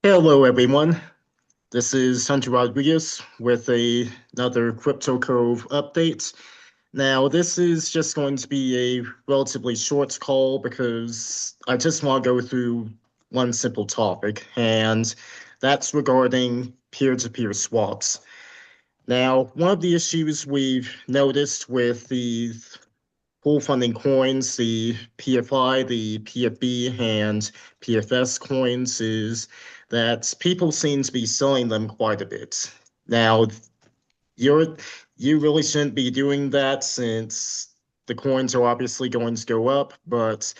Hello, everyone. This is Hunter Rodriguez with another Crypto Cove update. Now, this is just going to be a relatively short call because I just want to go through one simple topic, and that's regarding peer-to-peer swaps. Now, one of the issues we've noticed with the pool funding coins, the PFI, the PFB, and PFS coins, is that people seem to be selling them quite a bit. Now, you're you really shouldn't be doing that since the coins are obviously going to go up, but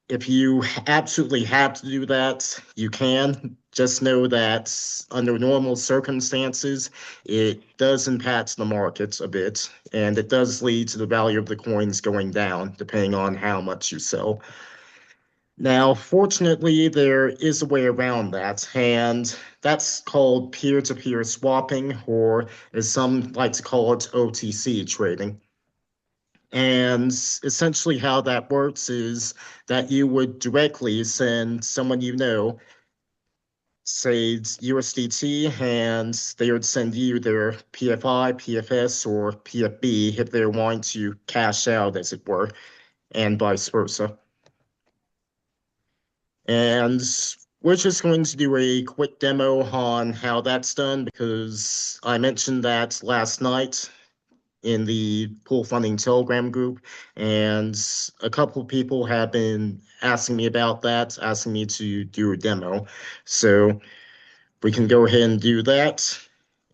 if you absolutely have to do that, you can. Just know that under normal circumstances, it does impact the markets a bit, and it does lead to the value of the coins going down, depending on how much you sell. Now, fortunately, there is a way around that, and that's called peer-to-peer swapping, or as some like to call it, OTC trading. And essentially, how that works is that you would directly send someone you know, say it's USDT, and they would send you their PFI, PFS, or PFB if they're wanting to cash out, as it were, and vice versa. And we're just going to do a quick demo on how that's done because I mentioned that last night in the pool funding Telegram group, and a couple of people have been asking me about that, asking me to do a demo. So we can go ahead and do that.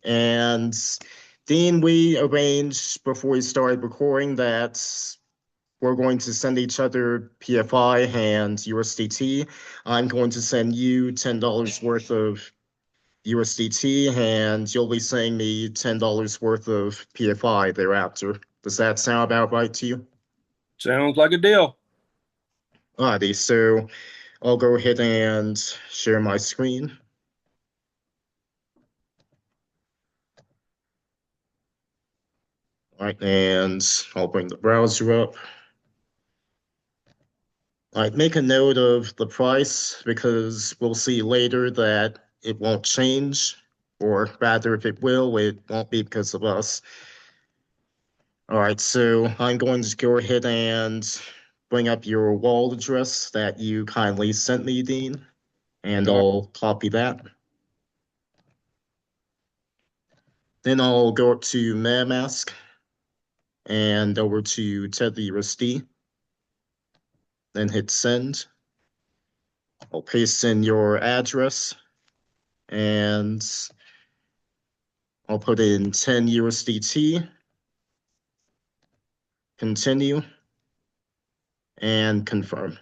And Dean, we arranged before we started recording that we're going to send each other PFI and USDT. I'm going to send you $10 worth of USDT, and you'll be sending me $10 worth of PFI thereafter. Does that sound about right to you? Sounds like a deal. Alrighty, so I'll go ahead and share my screen. All right, and I'll bring the browser up. All right, make a note of the price because we'll see later that it won't change, or rather, if it will, it won't be because of us. All right, so I'm going to go ahead and bring up your wallet address that you kindly sent me, Dean, and All I'll copy that. Then I'll go up to MetaMask and over to TetherUSD, then hit send. I'll paste in your address and I'll put in 10 USDT, continue, and confirm.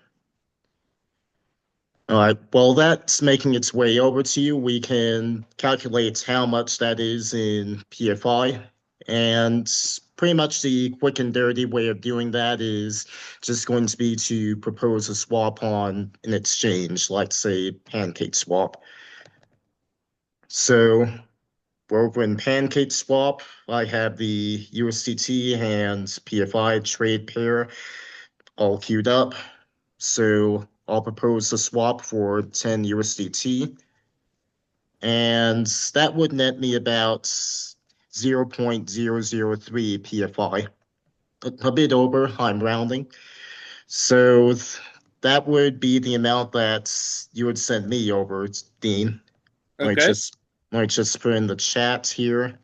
All right, while that's making its way over to you, we can calculate how much that is in PFI. And pretty much the quick and dirty way of doing that is just going to be to propose a swap on an exchange, like say Pancake Swap. So we're over in Pancake Swap. I have the USDT and PFI trade pair all queued up. So I'll propose a swap for 10 USDT, and that would net me about 0.003 PFI, a bit over, I'm rounding. So that would be the amount that you would send me over, Dean. Let me Okay. just let me just put in the chat here.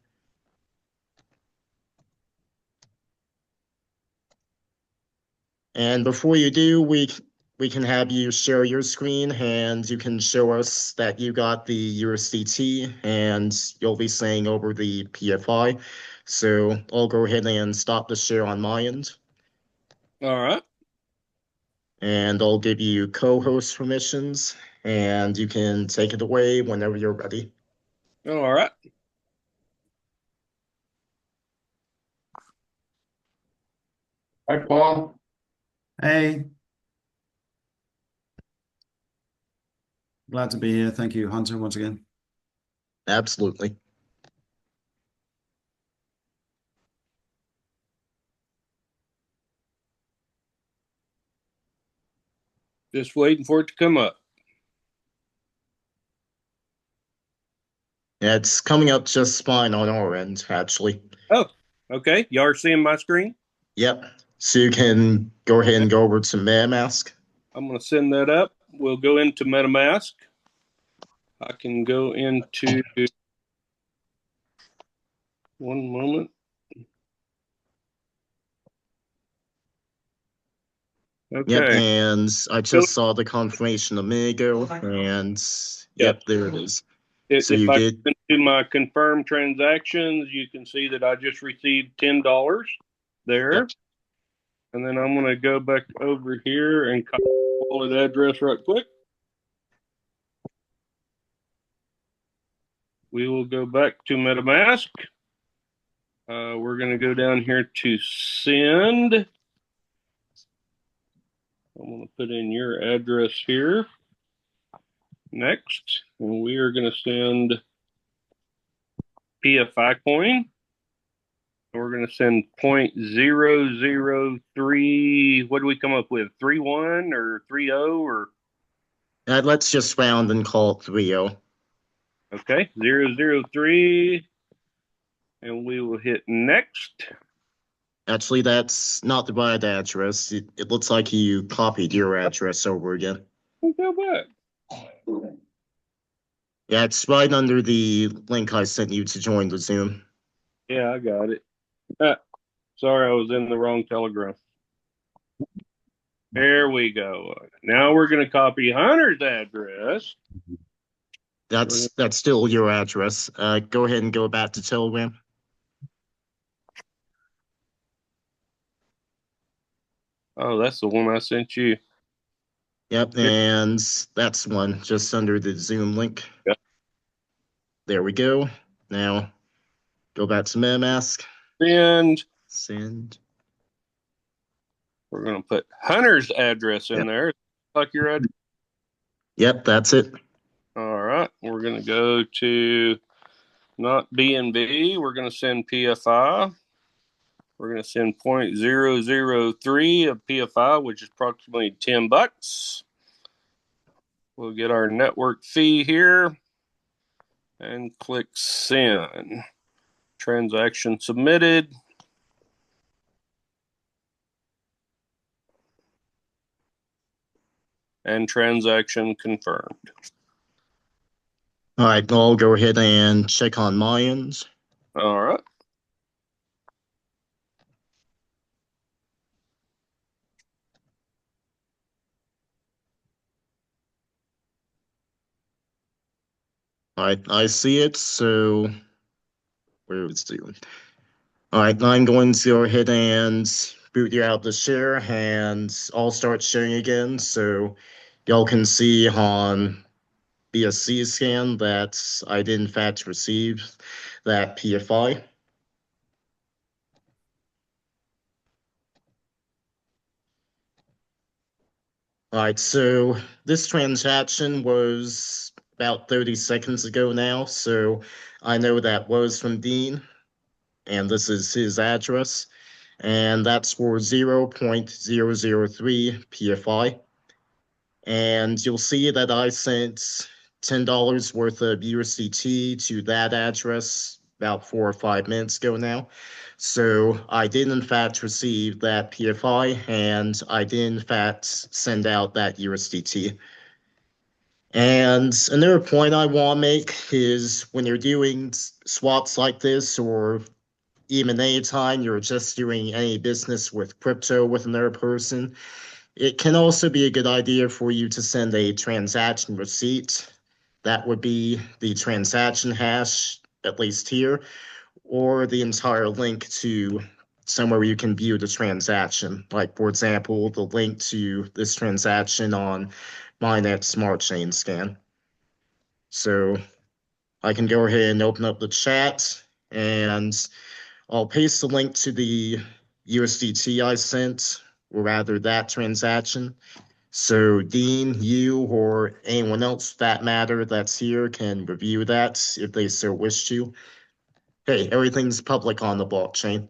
And before you do, we can have you share your screen and you can show us that you got the USDT and you'll be saying over the PFI. So I'll go ahead and stop the share on my end All right. and I'll give you co-host permissions and you can take it away whenever you're ready. All right. Hi, Paul. Hey, glad to be here. Thank you, Hunter, once again. Absolutely. Just waiting for it to come up. Yeah, it's coming up just fine on our end, actually. Oh, okay. Y'all are seeing my screen? Yep. So you can go ahead and go over to MetaMask. I'm going to send that up. We'll go into MetaMask. I can go into one moment. Yep, Okay. and I just saw the confirmation a minute ago, and yep, there it is. So If you I did, go into my confirmed transactions, you can see that I just received $10 there. Yep. And then I'm going to go back over here and copy the wallet address right quick. We will go back to MetaMask. We're going to go down here to send. I'm going to put in your address here. Next. And we are going to send PFI coin. We're going to send 0.003. What do we come up with? 31 or 30 or? let's just round and call it 3-0. Okay, 003. And we will hit next. Actually, that's not the right address. It looks like you copied your address over again. We'll go back. Yeah, it's right under the link I sent you to join the Zoom. Yeah, I got it. Sorry, I was in the wrong Telegram. There we go. Now we're going to copy Hunter's address. That's still your address. Go ahead and go back to Telegram. Oh, that's the one I sent you. Yep, and that's one just under the Zoom link. Yep. There we go. Now go back to MetaMask. Send. We're going to put Hunter's address in there. Like your address. Yep, that's it. All right. We're going to go to not BNB. We're going to send PFI. We're going to send 0.003 of PFI, which is approximately $10. We'll get our network fee here and click send. Transaction submitted. And transaction confirmed. All right, I'll go ahead and check on my end. All right. All right, I see it. So where is it? All right, I'm going to go ahead and boot you out the share, and I'll start sharing again, so y'all can see on BSC scan that I did in fact receive that PFI. All right, so this transaction was about 30 seconds ago now, so I know that was from Dean, and this is his address, and that's for 0.003 PFI. And you'll see that I sent $10 worth of USDT to that address about 4 or 5 minutes ago now. So I did in fact receive that PFI, and I did in fact send out that USDT. And another point I want to make is when you're doing swaps like this, or even anytime you're just doing any business with crypto with another person, it can also be a good idea for you to send a transaction receipt. That would be the transaction hash, at least here, or the entire link to somewhere you can view the transaction. Like, for example, the link to this transaction on Mainnet Smart Chain Scan. So I can go ahead and open up the chat, and I'll paste the link to the USDT I sent, or rather that transaction. So Dean, you, or anyone else for that matter that's here can review that if they so wish to. Hey, everything's public on the blockchain.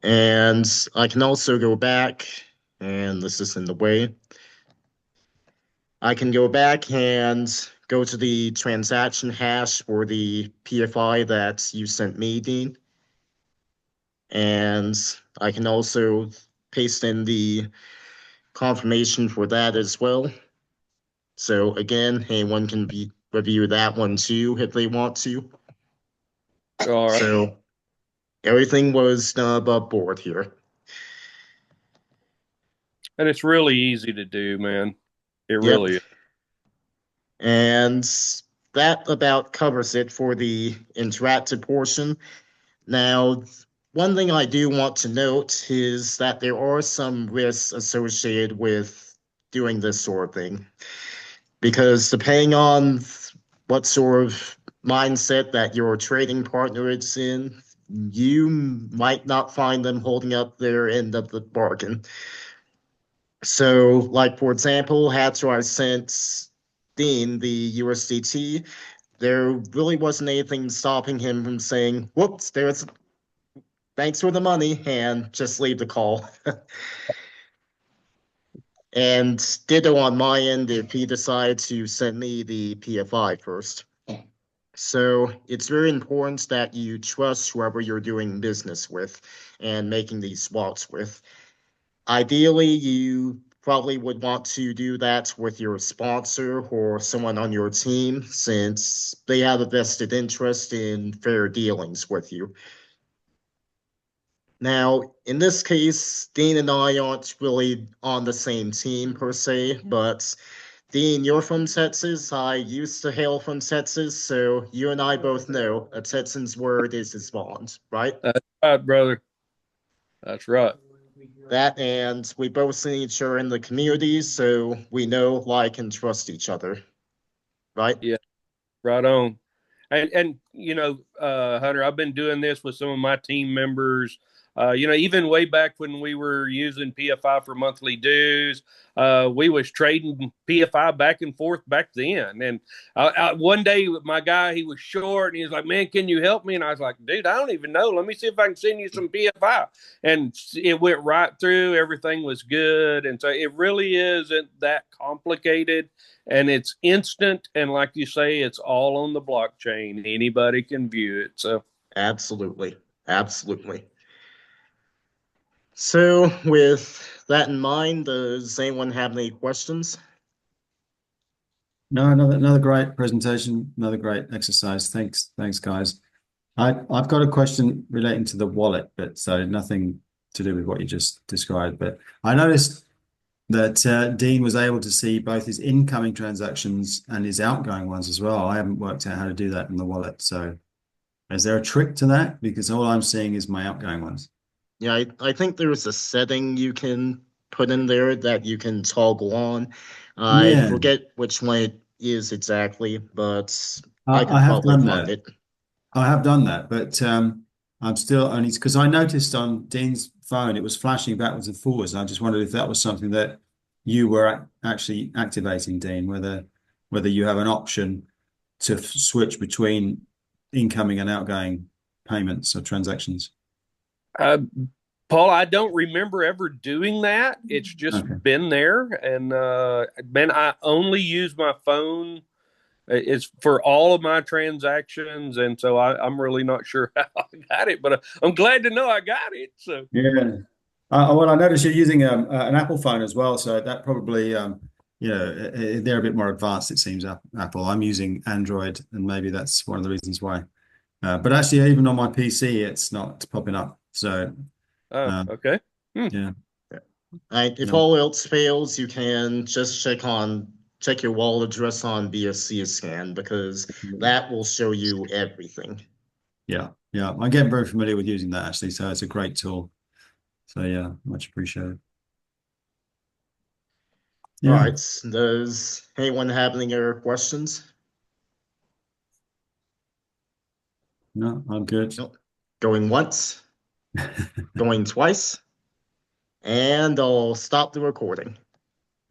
And I can also go back, and this is in the way. I can go back and go to the transaction hash for the PFI that you sent me, Dean. And I can also paste in the confirmation for that as well. So again, anyone can review that one too if they want to. All right. So everything was done above board here. And it's really easy to do, man. It Yep. really is. And that about covers it for the interactive portion. Now, one thing I do want to note is that there are some risks associated with doing this sort of thing. Because depending on what sort of mindset that your trading partner is in, you might not find them holding up their end of the bargain. So, like for example, after I sent Dean the USDT, there really wasn't anything stopping him from saying, "Whoops, there's thanks for the money," and just leave the call. And ditto on my end if he decides to send me the PFI first. So it's very important that you trust whoever you're doing business with and making these swaps with. Ideally, you probably would want to do that with your sponsor or someone on your team since they have a vested interest in fair dealings with you. Now, in this case, Dean and I aren't really on the same team per se, but Dean, you're from Texas. I used to hail from Texas, so you and I both know a Texan's word is his bond, right? That's right, brother. That's right. That and we both see each other in the community, so we know, like, and trust each other, right? Yeah, right on. And Hunter, I've been doing this with some of my team members. Even way back when we were using PFI for monthly dues, we was trading PFI back and forth back then. And one day, my guy, he was short, and he was like, "Man, can you help me?" And I was like, "Dude, I don't even know. Let me see if I can send you some PFI." And it went right through. Everything was good, and so it really isn't that complicated. And it's instant, and like you say, it's all on the blockchain. Anybody can view it. So Absolutely. Absolutely. So, with that in mind, does anyone have any questions? No, another great presentation, another great exercise. Thanks, guys. I've got a question relating to the wallet bit, so nothing to do with what you just described. But I noticed that Dean was able to see both his incoming transactions and his outgoing ones as well. I haven't worked out how to do that in the wallet. So is there a trick to that? Because all I'm seeing is my outgoing ones. Yeah, I think there's a setting you can put in there that you can toggle on. I Yeah, forget which one it is exactly, but I I could have probably done find that. it. I have done that, but I'm still only because I noticed on Dean's phone it was flashing backwards and forwards. And I just wondered if that was something that you were actually activating, Dean, whether you have an option to switch between incoming and outgoing payments or transactions. uh, Paul, I don't remember ever doing that. It's just Okay. been there. And man, I only use my phone. It's for all of my transactions, and so I'm really not sure how I got it, but I'm glad to know I got it. So Yeah. Well, I noticed you're using an Apple phone as well, so that probably they're a bit more advanced, it seems. Apple. I'm using Android, and maybe that's one of the reasons why. But actually, even on my PC, it's not popping up. So, okay. yeah, If all else fails, you can just check your wallet address on BSC scan because that will show you everything. yeah. I'm getting very familiar with using that actually, so it's a great tool. So yeah, much appreciated. All Yeah, right. Does anyone have any other questions? no, I'm good. Nope. Going once, going twice, and I'll stop the recording.